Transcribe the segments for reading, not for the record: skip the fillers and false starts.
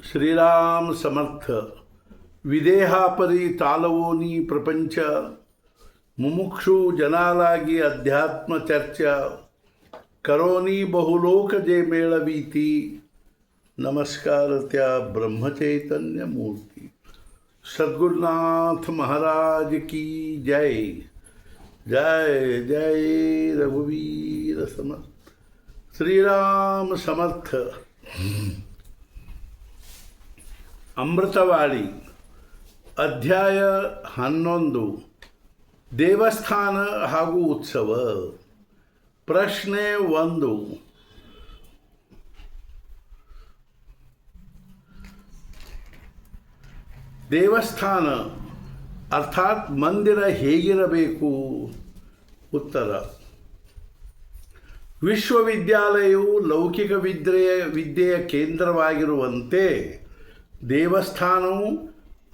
श्रीराम समर्थ. विदेहापरी तालवोनी प्रपंच मुमुक्षु जनालागी अध्यात्म चर्चा करोनी बहुलोक जे मेळवीती. नमस्कार त्या ब्रह्मचैतन्य मूर्ति सद्गुरुनाथ महाराज की जय. जय जय रघुवीर समर्थ. श्रीराम समर्थ. ಅಮೃತವಾಣಿ ಅಧ್ಯಾಯ 11 ದೇವಸ್ಥಾನ ಹಾಗೂ ಉತ್ಸವ. ಪ್ರಶ್ನೆ 1. ದೇವಸ್ಥಾನ ಅರ್ಥಾತ್ ಮಂದಿರ ಹೇಗಿರಬೇಕು? ಉತ್ತರ. ವಿಶ್ವವಿದ್ಯಾಲಯವು ಲೌಕಿಕ ವಿದ್ಯೆಯ ಕೇಂದ್ರವಾಗಿರುವಂತೆ ದೇವಸ್ಥಾನವು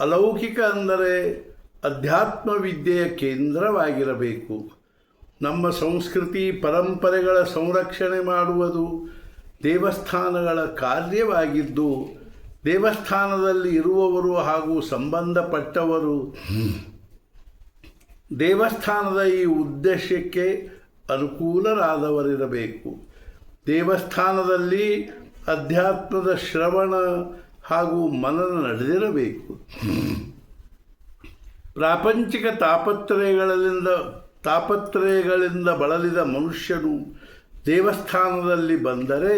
ಅಲೌಕಿಕ ಅಂದರೆ ಅಧ್ಯಾತ್ಮ ವಿದ್ಯೆಯ ಕೇಂದ್ರವಾಗಿರಬೇಕು. ನಮ್ಮ ಸಂಸ್ಕೃತಿ ಪರಂಪರೆಗಳ ಸಂರಕ್ಷಣೆ ಮಾಡುವುದು ದೇವಸ್ಥಾನಗಳ ಕಾರ್ಯವಾಗಿದ್ದು, ದೇವಸ್ಥಾನದಲ್ಲಿ ಇರುವವರು ಹಾಗೂ ಸಂಬಂಧಪಟ್ಟವರು ದೇವಸ್ಥಾನದ ಈ ಉದ್ದೇಶಕ್ಕೆ ಅನುಕೂಲರಾದವರಿರಬೇಕು. ದೇವಸ್ಥಾನದಲ್ಲಿ ಅಧ್ಯಾತ್ಮದ ಶ್ರವಣ ಹಾಗೂ ಮನನ ನಡೆದಿರಬೇಕು. ಪ್ರಾಪಂಚಿಕ ತಾಪತ್ರಯಗಳಿಂದ ಬಳಲಿದ ಮನುಷ್ಯನು ದೇವಸ್ಥಾನದಲ್ಲಿ ಬಂದರೆ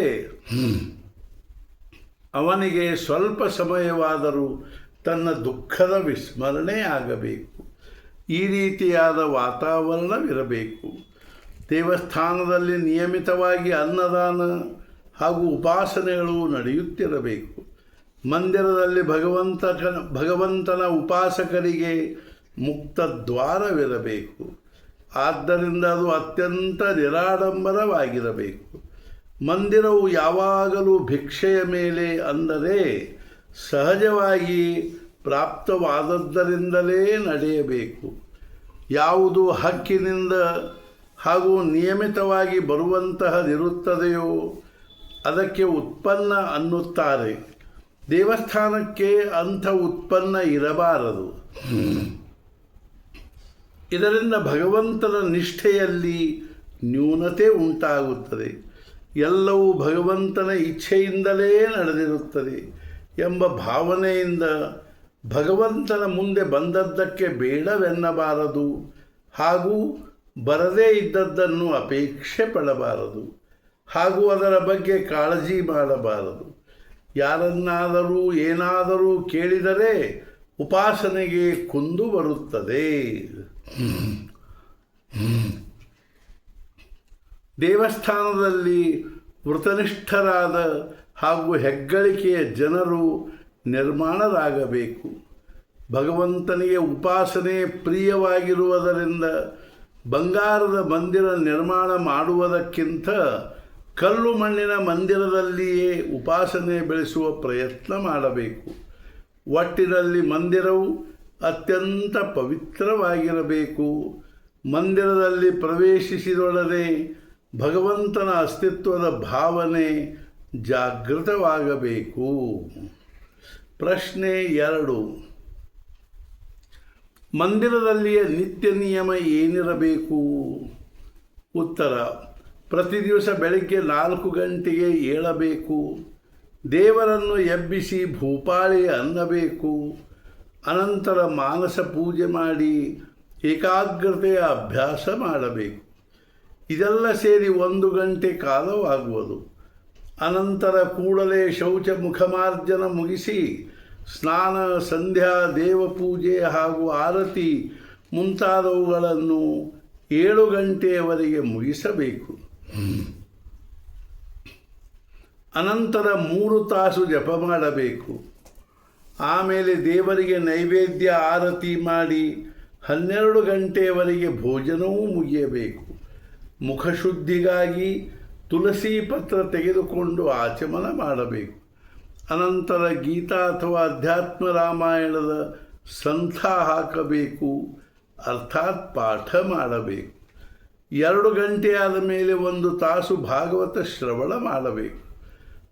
ಅವನಿಗೆ ಸ್ವಲ್ಪ ಸಮಯವಾದರೂ ತನ್ನ ದುಃಖದ ವಿಸ್ಮರಣೆ ಆಗಬೇಕು. ಈ ರೀತಿಯಾದ ವಾತಾವರಣವಿರಬೇಕು. ದೇವಸ್ಥಾನದಲ್ಲಿ ನಿಯಮಿತವಾಗಿ ಅನ್ನದಾನ ಹಾಗೂ ಉಪಾಸನೆಗಳು ನಡೆಯುತ್ತಿರಬೇಕು. ಮಂದಿರದಲ್ಲಿ ಭಗವಂತನ ಉಪಾಸಕರಿಗೆ ಮುಕ್ತ ದ್ವಾರವಿರಬೇಕು. ಆದ್ದರಿಂದ ಅದು ಅತ್ಯಂತ ನಿರಾಡಂಬರವಾಗಿರಬೇಕು. ಮಂದಿರವು ಯಾವಾಗಲೂ ಭಿಕ್ಷೆಯ ಮೇಲೆ ಅಂದರೆ ಸಹಜವಾಗಿ ಪ್ರಾಪ್ತವಾದದ್ದರಿಂದಲೇ ನಡೆಯಬೇಕು. ಯಾವುದು ಹಕ್ಕಿನಿಂದ ಹಾಗೂ ನಿಯಮಿತವಾಗಿ ಬರುವಂತಹದಿರುತ್ತದೆಯೋ ಅದಕ್ಕೆ ಉತ್ಪನ್ನ ಅನ್ನುತ್ತಾರೆ. ದೇವಸ್ಥಾನಕ್ಕೆ ಅಂಥ ಉತ್ಪನ್ನ ಇರಬಾರದು. ಇದರಿಂದ ಭಗವಂತನ ನಿಷ್ಠೆಯಲ್ಲಿ ನ್ಯೂನತೆ ಉಂಟಾಗುತ್ತದೆ. ಎಲ್ಲವೂ ಭಗವಂತನ ಇಚ್ಛೆಯಿಂದಲೇ ನಡೆದಿರುತ್ತದೆ ಎಂಬ ಭಾವನೆಯಿಂದ ಭಗವಂತನ ಮುಂದೆ ಬಂದದ್ದಕ್ಕೆ ಬೇಡವೆನ್ನಬಾರದು ಹಾಗೂ ಬರದೇ ಇದ್ದದ್ದನ್ನು ಅಪೇಕ್ಷೆ ಪಡಬಾರದು ಹಾಗೂ ಅದರ ಬಗ್ಗೆ ಕಾಳಜಿ ಮಾಡಬಾರದು. ಯಾರನ್ನಾದರೂ ಏನಾದರೂ ಕೇಳಿದರೆ ಉಪಾಸನೆಗೆ ಕುಂದು ಬರುತ್ತದೆ. ದೇವಸ್ಥಾನದಲ್ಲಿ ವೃತನಿಷ್ಠರಾದ ಹಾಗೂ ಹೆಗ್ಗಳಿಕೆಯ ಜನರು ನಿರ್ಮಾಣರಾಗಬೇಕು. ಭಗವಂತನಿಗೆ ಉಪಾಸನೆ ಪ್ರಿಯವಾಗಿರುವುದರಿಂದ ಬಂಗಾರದ ಮಂದಿರ ನಿರ್ಮಾಣ ಮಾಡುವುದಕ್ಕಿಂತ ಕಲ್ಲು ಮಣ್ಣಿನ ಮಂದಿರದಲ್ಲಿಯೇ ಉಪಾಸನೆ ಬೆಳೆಸುವ ಪ್ರಯತ್ನ ಮಾಡಬೇಕು. ಒಟ್ಟಿನಲ್ಲಿ ಮಂದಿರವು ಅತ್ಯಂತ ಪವಿತ್ರವಾಗಿರಬೇಕು. ಮಂದಿರದಲ್ಲಿ ಪ್ರವೇಶಿಸಿದೊಡನೆ ಭಗವಂತನ ಅಸ್ತಿತ್ವದ ಭಾವನೆ ಜಾಗೃತವಾಗಬೇಕು. ಪ್ರಶ್ನೆ 2. ಮಂದಿರದಲ್ಲಿಯ ನಿತ್ಯ ನಿಯಮ ಏನಿರಬೇಕು? ಉತ್ತರ. ಪ್ರತಿ ದಿವಸ ಬೆಳಗ್ಗೆ 4 ಗಂಟೆಗೆ ಏಳಬೇಕು. ದೇವರನ್ನು ಎಬ್ಬಿಸಿ ಭೂಪಾಳಿ ಅನ್ನಬೇಕು. ಅನಂತರ ಮಾನಸ ಪೂಜೆ ಮಾಡಿ ಏಕಾಗ್ರತೆಯ ಅಭ್ಯಾಸ ಮಾಡಬೇಕು. ಇದೆಲ್ಲ ಸೇರಿ 1 ಗಂಟೆ ಕಾಲವಾಗುವುದು. ಅನಂತರ ಕೂಡಲೇ ಶೌಚ ಮುಖಮಾರ್ಜನ ಮುಗಿಸಿ ಸ್ನಾನ, ಸಂಧ್ಯಾ, ದೇವಪೂಜೆ ಹಾಗೂ ಆರತಿ ಮುಂತಾದವುಗಳನ್ನು 7 ಗಂಟೆಯವರೆಗೆ ಮುಗಿಸಬೇಕು. ಅನಂತರ 3 ತಾಸು ಜಪ ಮಾಡಬೇಕು. ಆಮೇಲೆ ದೇವರಿಗೆ ನೈವೇದ್ಯ ಆರತಿ ಮಾಡಿ 12 ಗಂಟೆಯವರೆಗೆ ಭೋಜನವೂ ಮುಗಿಯಬೇಕು. ಮುಖಶುದ್ಧಿಗಾಗಿ ತುಳಸಿ ಪತ್ರ ತೆಗೆದುಕೊಂಡು ಆಚಮನ ಮಾಡಬೇಕು. ಅನಂತರ ಗೀತಾ ಅಥವಾ ಅಧ್ಯಾತ್ಮ ರಾಮಾಯಣದ ಸಂಥ ಹಾಕಬೇಕು, ಅರ್ಥಾತ್ ಪಾಠ ಮಾಡಬೇಕು. 2 ಗಂಟೆಯಾದ ಮೇಲೆ 1 ತಾಸು ಭಾಗವತ ಶ್ರವಣ ಮಾಡಬೇಕು.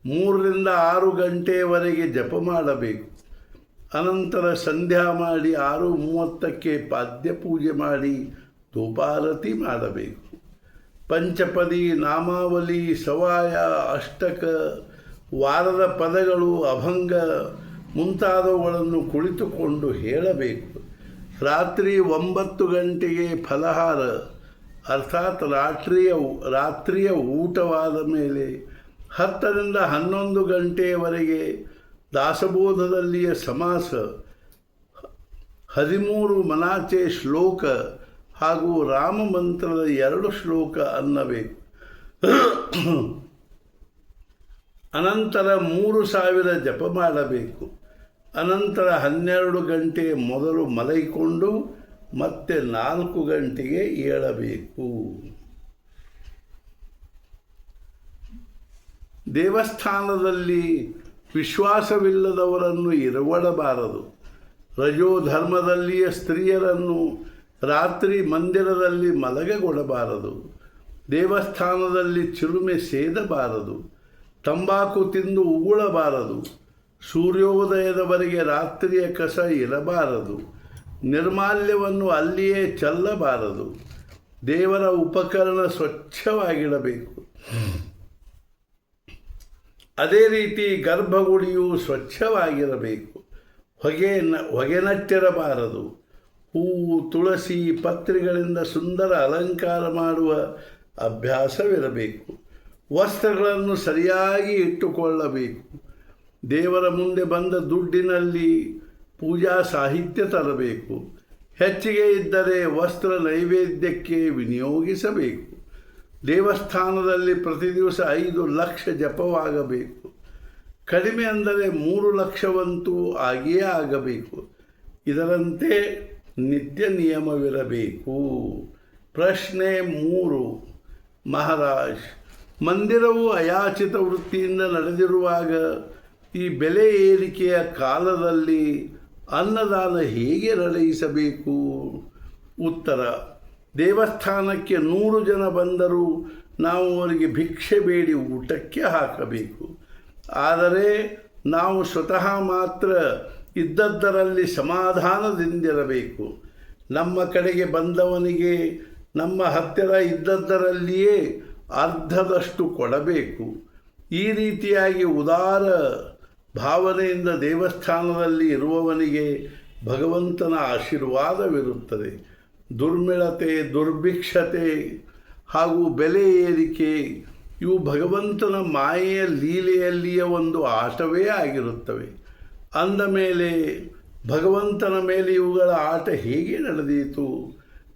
3ರಿಂದ 6 ಗಂಟೆಯವರೆಗೆ ಜಪ ಮಾಡಬೇಕು. ಅನಂತರ ಸಂಧ್ಯಾ ಮಾಡಿ 6:30ಕ್ಕೆ ಪಾದ್ಯ ಪೂಜೆ ಮಾಡಿ ಧೂಪಾರತಿ ಮಾಡಬೇಕು. ಪಂಚಪದಿ, ನಾಮಾವಲಿ, ಸವಾಯ, ಅಷ್ಟಕ, ವಾರದ ಪದಗಳು, ಅಭಂಗ ಮುಂತಾದವುಗಳನ್ನು ಕುಳಿತುಕೊಂಡು ಹೇಳಬೇಕು. ರಾತ್ರಿ 9 ಗಂಟೆಗೆ ಫಲಹಾರ ಅರ್ಥಾತ್ ರಾತ್ರಿಯ ಊಟವಾದ ಮೇಲೆ 10ರಿಂದ 11 ಗಂಟೆಯವರೆಗೆ ದಾಸಬೋಧದಲ್ಲಿಯ ಸಮಾಸ, 13 ಮನಾಚೆ ಶ್ಲೋಕ ಹಾಗೂ ರಾಮ ಮಂತ್ರದ 2 ಶ್ಲೋಕ ಅನ್ನಬೇಕು. ಅನಂತರ 3000 ಜಪ ಮಾಡಬೇಕು. ಅನಂತರ 12 ಗಂಟೆ ಮೊದಲು ಮಲಗಿಕೊಂಡು ಮತ್ತೆ 4 ಗಂಟೆಗೆ ಏಳಬೇಕು. ದೇವಸ್ಥಾನದಲ್ಲಿ ವಿಶ್ವಾಸವಿಲ್ಲದವರನ್ನು ಇರವಡಬಾರದು. ರಜೋಧರ್ಮದಲ್ಲಿಯ ಸ್ತ್ರೀಯರನ್ನು ರಾತ್ರಿ ಮಂದಿರದಲ್ಲಿ ಮಲಗಗೊಡಬಾರದು. ದೇವಸ್ಥಾನದಲ್ಲಿ ಚಿಲುಮೆ ಸೇದಬಾರದು. ತಂಬಾಕು ತಿಂದು ಉಗುಳಬಾರದು. ಸೂರ್ಯೋದಯದವರೆಗೆ ರಾತ್ರಿಯ ಕಸ ಇರಬಾರದು. ನಿರ್ಮಾಲ್ಯವನ್ನು ಅಲ್ಲಿಯೇ ಚೆಲ್ಲಬಾರದು. ದೇವರ ಉಪಕರಣ ಸ್ವಚ್ಛವಾಗಿಡಬೇಕು. ಅದೇ ರೀತಿ ಗರ್ಭಗುಡಿಯು ಸ್ವಚ್ಛವಾಗಿರಬೇಕು. ಹೊಗೆನಟ್ಟಿರಬಾರದು. ಹೂವು, ತುಳಸಿ, ಪತ್ರಿಗಳಿಂದ ಸುಂದರ ಅಲಂಕಾರ ಮಾಡುವ ಅಭ್ಯಾಸವಿರಬೇಕು. ವಸ್ತ್ರಗಳನ್ನು ಸರಿಯಾಗಿ ಇಟ್ಟುಕೊಳ್ಳಬೇಕು. ದೇವರ ಮುಂದೆ ಬಂದ ದುಡ್ಡಿನಲ್ಲಿ ಪೂಜಾ ಸಾಹಿತ್ಯ ತರಬೇಕು. ಹೆಚ್ಚಿಗೆ ಇದ್ದರೆ ವಸ್ತ್ರ ನೈವೇದ್ಯಕ್ಕೆ ವಿನಿಯೋಗಿಸಬೇಕು. ದೇವಸ್ಥಾನದಲ್ಲಿ ಪ್ರತಿ ದಿವಸ 5 ಲಕ್ಷ ಜಪವಾಗಬೇಕು. ಕಡಿಮೆ ಅಂದರೆ 3 ಲಕ್ಷವಂತೂ ಆಗಿಯೇ ಆಗಬೇಕು. ಇದರಂತೆ ನಿತ್ಯ ನಿಯಮವಿರಬೇಕು. ಪ್ರಶ್ನೆ 3. ಮಹಾರಾಜ್, ಮಂದಿರವು ಅಯಾಚಿತ ವೃತ್ತಿಯಿಂದ ನಡೆದಿರುವಾಗ ಈ ಬೆಲೆ ಏರಿಕೆಯ ಕಾಲದಲ್ಲಿ ಅನ್ನದಾನ ಹೇಗೆ ನಡೆಸಬೇಕು? ಉತ್ತರ: ದೇವಸ್ಥಾನಕ್ಕೆ 100 ಜನ ಬಂದರೂ ನಾವು ಅವರಿಗೆ ಭಿಕ್ಷೆ ಬೇಡಿ ಊಟಕ್ಕೆ ಹಾಕಬೇಕು. ಆದರೆ ನಾವು ಸ್ವತಃ ಮಾತ್ರ ಇದ್ದದ್ದರಲ್ಲಿ ಸಮಾಧಾನದಿಂದಿರಬೇಕು. ನಮ್ಮ ಕಡೆಗೆ ಬಂದವನಿಗೆ ನಮ್ಮ ಹತ್ತಿರ ಇದ್ದದ್ದರಲ್ಲಿಯೇ ಅರ್ಧದಷ್ಟು ಕೊಡಬೇಕು. ಈ ರೀತಿಯಾಗಿ ಉದಾರ ಭಾವನೆಯಿಂದ ದೇವಸ್ಥಾನದಲ್ಲಿ ಇರುವವನಿಗೆ ಭಗವಂತನ ಆಶೀರ್ವಾದವಿರುತ್ತದೆ. ದುರ್ಮಿಳತೆ, ದುರ್ಭಿಕ್ಷತೆ ಹಾಗೂ ಬೆಲೆ ಏರಿಕೆ ಇವು ಭಗವಂತನ ಮಾಯೆಯ ಲೀಲೆಯಲ್ಲಿಯ ಒಂದು ಆಟವೇ ಆಗಿರುತ್ತವೆ. ಅಂದ ಮೇಲೆ ಭಗವಂತನ ಮೇಲೆ ಇವುಗಳ ಆಟ ಹೇಗೆ ನಡೆದೀತು?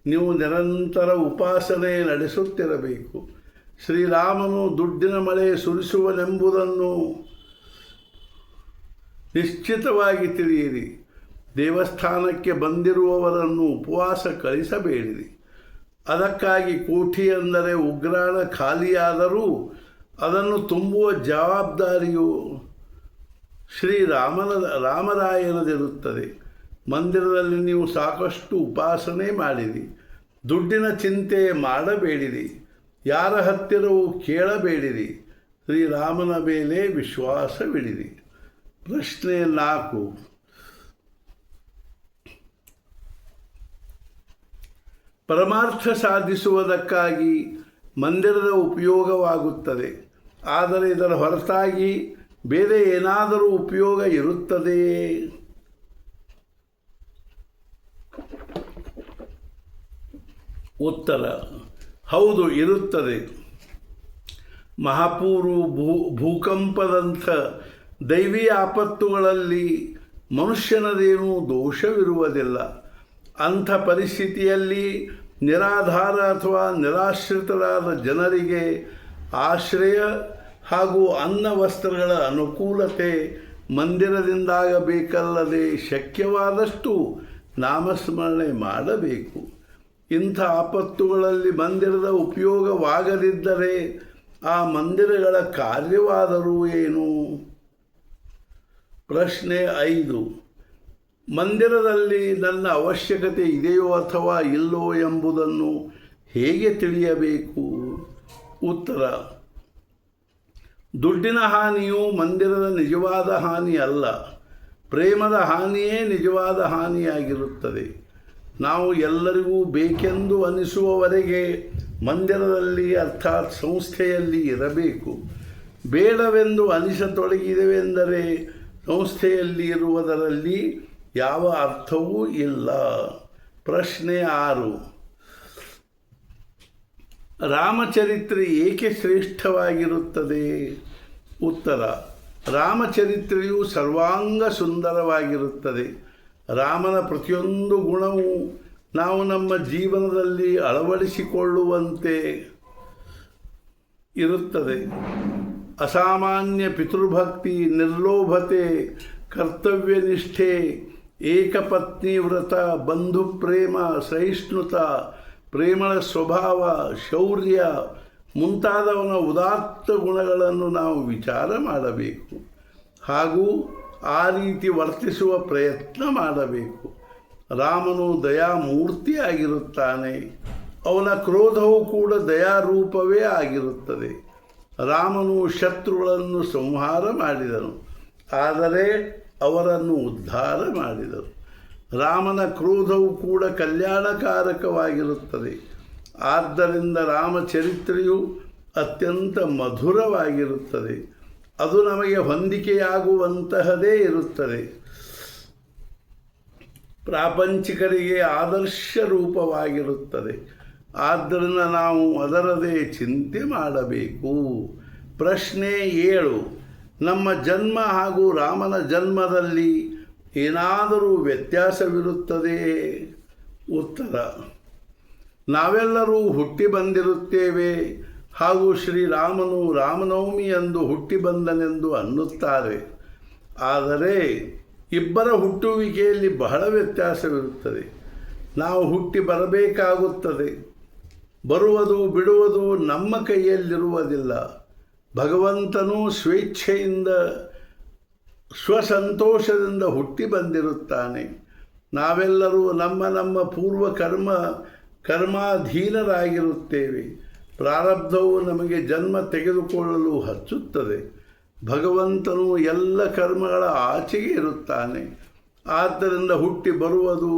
ನೀವು ನಿರಂತರ ಉಪಾಸನೆ ನಡೆಸುತ್ತಿರಬೇಕು. ಶ್ರೀರಾಮನು ದುಡ್ಡಿನ ಮಳೆ ಸುರಿಸುವನೆಂಬುದನ್ನು ನಿಶ್ಚಿತವಾಗಿ ತಿಳಿಯಿರಿ. ದೇವಸ್ಥಾನಕ್ಕೆ ಬಂದಿರುವವರನ್ನು ಉಪವಾಸ ಕಳಿಸಬೇಡಿರಿ. ಅದಕ್ಕಾಗಿ ಕೋಠಿ ಅಂದರೆ ಉಗ್ರಾಣ ಖಾಲಿಯಾದರೂ ಅದನ್ನು ತುಂಬುವ ಜವಾಬ್ದಾರಿಯು ರಾಮರಾಯನದಿರುತ್ತದೆ. ಮಂದಿರದಲ್ಲಿ ನೀವು ಸಾಕಷ್ಟು ಉಪಾಸನೆ ಮಾಡಿರಿ. ದುಡ್ಡಿನ ಚಿಂತೆ ಮಾಡಬೇಡಿರಿ. ಯಾರ ಹತ್ತಿರವೂ ಕೇಳಬೇಡಿರಿ. ಶ್ರೀರಾಮನ ಮೇಲೆ ವಿಶ್ವಾಸವಿಡಿರಿ. ಪ್ರಶ್ನೆ 4. ಪರಮಾರ್ಥ ಸಾಧಿಸುವುದಕ್ಕಾಗಿ ಮಂದಿರದ ಉಪಯೋಗವಾಗುತ್ತದೆ. ಆದರೆ ಇದರ ಹೊರತಾಗಿ ಬೇರೆ ಏನಾದರೂ ಉಪಯೋಗ ಇರುತ್ತದೆಯೇ? ಉತ್ತರ: ಹೌದು, ಇರುತ್ತದೆ. ಮಹಾಪೂರು, ಭೂಕಂಪದಂಥ ದೈವಿ ಆಪತ್ತುಗಳಲ್ಲಿ ಮನುಷ್ಯನದೇನೂ ದೋಷವಿರುವುದಿಲ್ಲ. ಅಂಥ ಪರಿಸ್ಥಿತಿಯಲ್ಲಿ ನಿರಾಧಾರ ಅಥವಾ ನಿರಾಶ್ರಿತರಾದ ಜನರಿಗೆ ಆಶ್ರಯ ಹಾಗೂ ಅನ್ನ ವಸ್ತ್ರಗಳ ಅನುಕೂಲತೆ ಮಂದಿರದಿಂದಾಗಬೇಕಲ್ಲದೆ ಶಕ್ಯವಾದಷ್ಟು ನಾಮಸ್ಮರಣೆ ಮಾಡಬೇಕು. ಇಂಥ ಆಪತ್ತುಗಳಲ್ಲಿ ಮಂದಿರದ ಉಪಯೋಗವಾಗದಿದ್ದರೆ ಆ ಮಂದಿರಗಳ ಕಾರ್ಯವಾದರೂ ಏನು? ಪ್ರಶ್ನೆ 5. ಮಂದಿರದಲ್ಲಿ ನನ್ನ ಅವಶ್ಯಕತೆ ಇದೆಯೋ ಅಥವಾ ಇಲ್ಲೋ ಎಂಬುದನ್ನು ಹೇಗೆ ತಿಳಿಯಬೇಕು? ಉತ್ತರ: ದುಡ್ಡಿನ ಹಾನಿಯು ಮಂದಿರದ ನಿಜವಾದ ಹಾನಿ ಅಲ್ಲ, ಪ್ರೇಮದ ಹಾನಿಯೇ ನಿಜವಾದ ಹಾನಿಯಾಗಿರುತ್ತದೆ. ನಾವು ಎಲ್ಲರಿಗೂ ಬೇಕೆಂದು ಅನಿಸುವವರೆಗೆ ಮಂದಿರದಲ್ಲಿ ಅರ್ಥಾತ್ ಸಂಸ್ಥೆಯಲ್ಲಿ ಇರಬೇಕು. ಬೇಡವೆಂದು ಅನಿಸತೊಡಗಿದೆವೆಂದರೆ ಸಂಸ್ಥೆಯಲ್ಲಿ ಇರುವುದರಲ್ಲಿ ಯಾವ ಅರ್ಥವೂ ಇಲ್ಲ. ಪ್ರಶ್ನೆ 6. ರಾಮಚರಿತ್ರೆ ಏಕೆ ಶ್ರೇಷ್ಠವಾಗಿರುತ್ತದೆ? ಉತ್ತರ: ರಾಮಚರಿತ್ರೆಯು ಸರ್ವಾಂಗ ಸುಂದರವಾಗಿರುತ್ತದೆ. ರಾಮನ ಪ್ರತಿಯೊಂದು ಗುಣವೂ ನಾವು ನಮ್ಮ ಜೀವನದಲ್ಲಿ ಅಳವಡಿಸಿಕೊಳ್ಳುವಂತೆ ಇರುತ್ತದೆ. ಅಸಾಮಾನ್ಯ ಪಿತೃಭಕ್ತಿ, ನಿರ್ಲೋಭತೆ, ಕರ್ತವ್ಯನಿಷ್ಠೆ, ಏಕಪತ್ನಿ ವ್ರತ, ಬಂಧು ಪ್ರೇಮ, ಸಹಿಷ್ಣುತ, ಪ್ರೇಮಳ ಸ್ವಭಾವ, ಶೌರ್ಯ ಮುಂತಾದವನ ಉದಾತ್ತ ಗುಣಗಳನ್ನು ನಾವು ವಿಚಾರ ಮಾಡಬೇಕು ಹಾಗೂ ಆ ರೀತಿ ವರ್ತಿಸುವ ಪ್ರಯತ್ನ ಮಾಡಬೇಕು. ರಾಮನು ದಯಾಮೂರ್ತಿಯಾಗಿರುತ್ತಾನೆ. ಅವನ ಕ್ರೋಧವೂ ಕೂಡ ದಯಾರೂಪವೇ ಆಗಿರುತ್ತದೆ. ರಾಮನು ಶತ್ರುಗಳನ್ನು ಸಂಹಾರ ಮಾಡಿದನು, ಆದರೆ ಅವರನ್ನು ಉದ್ಧಾರ ಮಾಡಿದನು. ರಾಮನ ಕ್ರೋಧವು ಕೂಡ ಕಲ್ಯಾಣಕಾರಕವಾಗಿರುತ್ತದೆ. ಆದ್ದರಿಂದ ರಾಮಚರಿತ್ರೆಯು ಅತ್ಯಂತ ಮಧುರವಾಗಿರುತ್ತದೆ. ಅದು ನಮಗೆ ಹೊಂದಿಕೆಯಾಗುವಂತಹದೇ ಇರುತ್ತದೆ. ಪ್ರಾಪಂಚಿಕರಿಗೆ ಆದರ್ಶ ರೂಪವಾಗಿರುತ್ತದೆ. ಆದ್ದರಿಂದ ನಾವು ಅದರದೇ ಚಿಂತೆ ಮಾಡಬೇಕು. ಪ್ರಶ್ನೆ 7. ನಮ್ಮ ಜನ್ಮ ಹಾಗೂ ರಾಮನ ಜನ್ಮದಲ್ಲಿ ಏನಾದರೂ ವ್ಯತ್ಯಾಸವಿರುತ್ತದೆಯೇ? ಉತ್ತರ: ನಾವೆಲ್ಲರೂ ಹುಟ್ಟಿ ಬಂದಿರುತ್ತೇವೆ ಹಾಗೂ ಶ್ರೀರಾಮನು ರಾಮನವಮಿಯಂದು ಹುಟ್ಟಿ ಬಂದನೆಂದು ಅನ್ನುತ್ತಾರೆ. ಆದರೆ ಇಬ್ಬರ ಹುಟ್ಟುವಿಕೆಯಲ್ಲಿ ಬಹಳ ವ್ಯತ್ಯಾಸವಿರುತ್ತದೆ. ನಾವು ಹುಟ್ಟಿ ಬರಬೇಕಾಗುತ್ತದೆ. ಬರುವುದು ಬಿಡುವುದು ನಮ್ಮ ಕೈಯಲ್ಲಿರುವುದಿಲ್ಲ. ಭಗವಂತನು ಸ್ವೇಚ್ಛೆಯಿಂದ ಸ್ವಸಂತೋಷದಿಂದ ಹುಟ್ಟಿ ಬಂದಿರುತ್ತಾನೆ. ನಾವೆಲ್ಲರೂ ನಮ್ಮ ನಮ್ಮ ಪೂರ್ವ ಕರ್ಮಾಧೀನರಾಗಿರುತ್ತೇವೆ. ಪ್ರಾರಬ್ಧವು ನಮಗೆ ಜನ್ಮ ತೆಗೆದುಕೊಳ್ಳಲು ಹಚ್ಚುತ್ತದೆ. ಭಗವಂತನು ಎಲ್ಲ ಕರ್ಮಗಳ ಆಚೆಗೆ ಇರುತ್ತಾನೆ. ಆದ್ದರಿಂದ ಹುಟ್ಟಿ ಬರುವುದು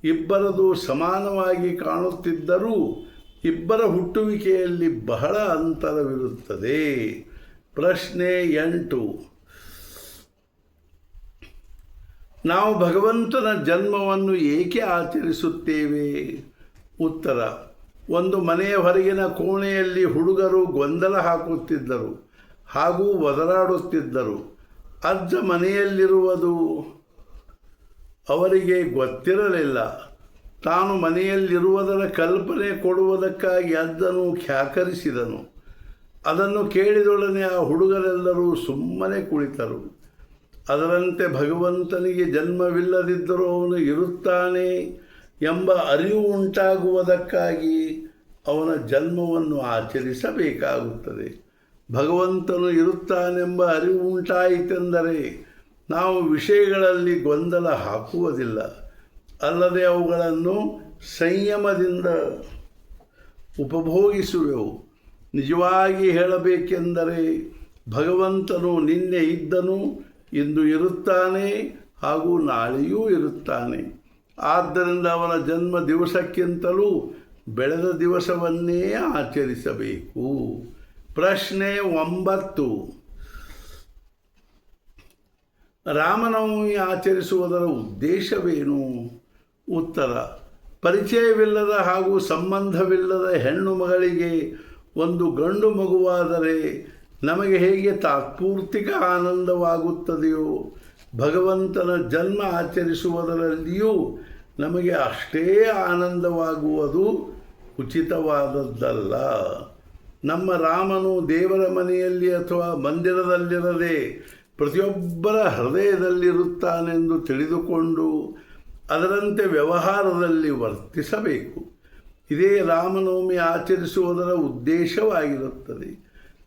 ಇಬ್ಬರದು ಸಮಾನವಾಗಿ ಕಾಣುತ್ತಿದ್ದರೂ ಇಬ್ಬರ ಹುಟ್ಟುವಿಕೆಯಲ್ಲಿ ಬಹಳ ಅಂತರವಿರುತ್ತದೆ. ಪ್ರಶ್ನೆ 8. ನಾವು ಭಗವಂತನ ಜನ್ಮವನ್ನು ಏಕೆ ಆಚರಿಸುತ್ತೇವೆ? ಉತ್ತರ: ಒಂದು ಮನೆಯ ಹೊರಗಿನ ಕೋಣೆಯಲ್ಲಿ ಹುಡುಗರು ಗೊಂದಲ ಹಾಕುತ್ತಿದ್ದರು ಹಾಗೂ ಒದರಾಡುತ್ತಿದ್ದರು. ಅಜ್ಜ ಮನೆಯಲ್ಲಿರುವುದು ಅವರಿಗೆ ಗೊತ್ತಿರಲಿಲ್ಲ. ತಾನು ಮನೆಯಲ್ಲಿರುವುದರ ಕಲ್ಪನೆ ಕೊಡುವುದಕ್ಕಾಗಿ ಅಜ್ಜನು ಖ್ಯಾಕರಿಸಿದನು. ಅದನ್ನು ಕೇಳಿದೊಡನೆ ಆ ಹುಡುಗರೆಲ್ಲರೂ ಸುಮ್ಮನೆ ಕುಳಿತರು. ಅದರಂತೆ ಭಗವಂತನಿಗೆ ಜನ್ಮವಿಲ್ಲದಿದ್ದರೂ ಅವನು ಇರುತ್ತಾನೆ ಎಂಬ ಅರಿವು ಉಂಟಾಗುವುದಕ್ಕಾಗಿ ಅವನ ಜನ್ಮವನ್ನು ಆಚರಿಸಬೇಕಾಗುತ್ತದೆ. ಭಗವಂತನು ಇರುತ್ತಾನೆಂಬ ಅರಿವು ಉಂಟಾಯಿತೆಂದರೆ ನಾವು ವಿಷಯಗಳಲ್ಲಿ ಗೊಂದಲ ಹಾಕುವುದಿಲ್ಲ. ಅಲ್ಲದೆ ಅವುಗಳನ್ನು ಸಂಯಮದಿಂದ ಉಪಭೋಗಿಸುವೆವು. ನಿಜವಾಗಿ ಹೇಳಬೇಕೆಂದರೆ ಭಗವಂತನು ನಿನ್ನೆ ಇದ್ದನು, ಇಂದು ಇರುತ್ತಾನೆ ಹಾಗೂ ನಾಳೆಯೂ ಇರುತ್ತಾನೆ. ಆದ್ದರಿಂದ ಅವನ ಜನ್ಮ ದಿವಸಕ್ಕಿಂತಲೂ ಬೆಳೆದ ದಿವಸವನ್ನೇ ಆಚರಿಸಬೇಕು. ಪ್ರಶ್ನೆ 9. ರಾಮನವಮಿ ಆಚರಿಸುವುದರ ಉದ್ದೇಶವೇನು? ಉತ್ತರ: ಪರಿಚಯವಿಲ್ಲದ ಹಾಗೂ ಸಂಬಂಧವಿಲ್ಲದ ಹೆಣ್ಣು ಮಗಳಿಗೆ ಒಂದು ಗಂಡು ಮಗುವಾದರೆ ನಮಗೆ ಹೇಗೆ ತಾತ್ಪೂರ್ತಿಕ ಆನಂದವಾಗುತ್ತದೆಯೋ, ಭಗವಂತನ ಜನ್ಮ ಆಚರಿಸುವುದರಲ್ಲಿಯೂ ನಮಗೆ ಅಷ್ಟೇ ಆನಂದವಾಗುವುದು ಉಚಿತವಾದದ್ದಲ್ಲ. ನಮ್ಮ ರಾಮನು ದೇವರ ಮನೆಯಲ್ಲಿ ಅಥವಾ ಮಂದಿರದಲ್ಲಿರದೆ ಪ್ರತಿಯೊಬ್ಬರ ಹೃದಯದಲ್ಲಿರುತ್ತಾನೆಂದು ತಿಳಿದುಕೊಂಡು ಅದರಂತೆ ವ್ಯವಹಾರದಲ್ಲಿ ವರ್ತಿಸಬೇಕು. ಇದೇ ರಾಮನವಮಿ ಆಚರಿಸುವುದರ ಉದ್ದೇಶವಾಗಿರುತ್ತದೆ.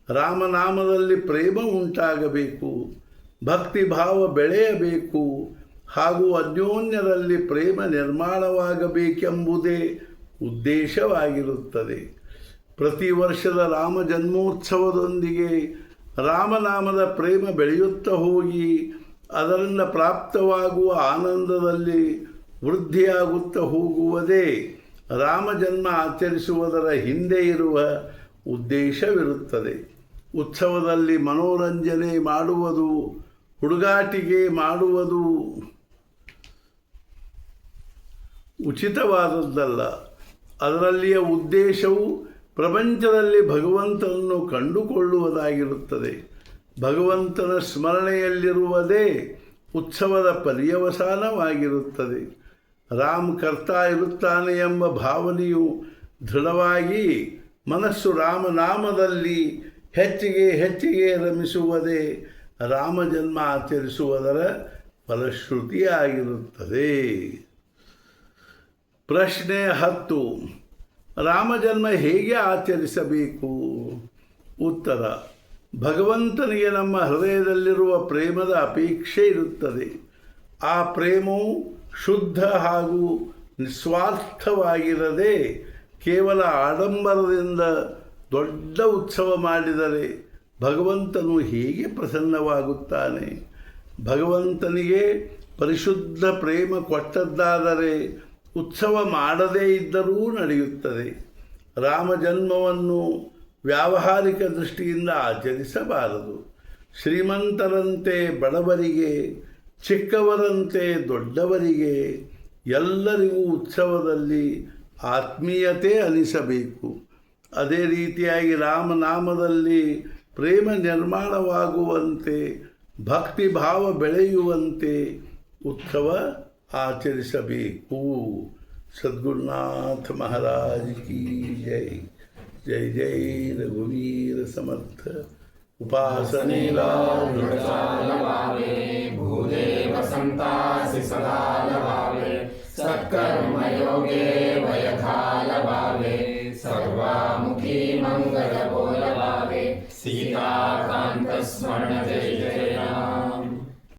ರಾಮನಾಮದಲ್ಲಿ ಪ್ರೇಮ ಉಂಟಾಗಬೇಕು, ಭಕ್ತಿ ಭಾವ ಬೆಳೆಯಬೇಕು ಹಾಗೂ ಅನ್ಯೋನ್ಯರಲ್ಲಿ ಪ್ರೇಮ ನಿರ್ಮಾಣವಾಗಬೇಕೆಂಬುದೇ ಉದ್ದೇಶವಾಗಿರುತ್ತದೆ. ಪ್ರತಿ ವರ್ಷದ ರಾಮ ಜನ್ಮೋತ್ಸವದೊಂದಿಗೆ ರಾಮನಾಮದ ಪ್ರೇಮ ಬೆಳೆಯುತ್ತಾ ಹೋಗಿ ಅದರಿಂದ ಪ್ರಾಪ್ತವಾಗುವ ಆನಂದದಲ್ಲಿ ವೃದ್ಧಿಯಾಗುತ್ತಾ ಹೋಗುವುದೇ ರಾಮಜನ್ಮ ಆಚರಿಸುವುದರ ಹಿಂದೆ ಇರುವ ಉದ್ದೇಶವಿರುತ್ತದೆ. ಉತ್ಸವದಲ್ಲಿ ಮನೋರಂಜನೆ ಮಾಡುವುದು, ಹುಡುಗಾಟಿಕೆ ಮಾಡುವುದು ಉಚಿತವಾದದ್ದಲ್ಲ. ಅದರಲ್ಲಿಯ ಉದ್ದೇಶವು ಪ್ರಪಂಚದಲ್ಲಿ ಭಗವಂತನನ್ನು ಕಂಡುಕೊಳ್ಳುವುದಾಗಿರುತ್ತದೆ. ಭಗವಂತನ ಸ್ಮರಣೆಯಲ್ಲಿರುವುದೇ ಉತ್ಸವದ ಪರ್ಯವಸಾನವಾಗಿರುತ್ತದೆ. ರಾಮ್ ಕರ್ತಾ ಇರುತ್ತಾನೆ ಎಂಬ ಭಾವನೆಯು ದೃಢವಾಗಿ ಮನಸ್ಸು ರಾಮನಾಮದಲ್ಲಿ ಹೆಚ್ಚಿಗೆ ರಮಿಸುವುದೇ ರಾಮಜನ್ಮ ಆಚರಿಸುವುದರ ಫಲಶ್ರುತಿಯಾಗಿರುತ್ತದೆ. ಪ್ರಶ್ನೆ 10. ರಾಮಜನ್ಮ ಹೇಗೆ ಆಚರಿಸಬೇಕು? ಉತ್ತರ: ಭಗವಂತನಿಗೆ ನಮ್ಮ ಹೃದಯದಲ್ಲಿರುವ ಪ್ರೇಮದ ಅಪೇಕ್ಷೆ ಇರುತ್ತದೆ. ಆ ಪ್ರೇಮವು ಶುದ್ಧ ಹಾಗೂ ನಿಸ್ವಾರ್ಥವಾಗಿರದೆ ಕೇವಲ ಆಡಂಬರದಿಂದ ದೊಡ್ಡ ಉತ್ಸವ ಮಾಡಿದರೆ ಭಗವಂತನು ಹೇಗೆ ಪ್ರಸನ್ನವಾಗುತ್ತಾನೆ? ಭಗವಂತನಿಗೆ ಪರಿಶುದ್ಧ ಪ್ರೇಮ ಕೊಟ್ಟದ್ದಾದರೆ ಉತ್ಸವ ಮಾಡದೇ ಇದ್ದರೂ ನಡೆಯುತ್ತದೆ. ರಾಮಜನ್ಮವನ್ನು ವ್ಯಾವಹಾರಿಕ ದೃಷ್ಟಿಯಿಂದ ಆಚರಿಸಬಾರದು. ಶ್ರೀಮಂತರಂತೆ ಬಡವರಿಗೆ, ಚಿಕ್ಕವರಂತೆ ದೊಡ್ಡವರಿಗೆ ಎಲ್ಲರಿಗೂ ಉತ್ಸವದಲ್ಲಿ ಆತ್ಮೀಯತೆ ಅನಿಸಬೇಕು. ಅದೇ ರೀತಿಯಾಗಿ ರಾಮನಾಮದಲ್ಲಿ ಪ್ರೇಮ ನಿರ್ಮಾಣವಾಗುವಂತೆ, ಭಕ್ತಿಭಾವ ಬೆಳೆಯುವಂತೆ ಉತ್ಸವ ಆಚರಿಸಬೇಕು. ಸದ್ಗುರುನಾಥ ಮಹಾರಾಜ್ ಕಿ ಜೈ. ಜೈ ಜೈ ರಘುವೀರ ಸಮರ್ಥ. ಉಪಾಸನೆ ಭೂದೇವ ಸಂತಾಸಿ ಸದಾ ಲಭಾವೆ ಸತ್ಕರ್ಮಯೋಗೆ ವಯಥಾಲಭಾವೆ ಸರ್ವಾಮುಖಿ ಮಂಗಲ ಬೋಲಭಾವೆ ಸೀತಾಕಾಂತ ಸ್ಮರಣ ಜಯ ಜಯ.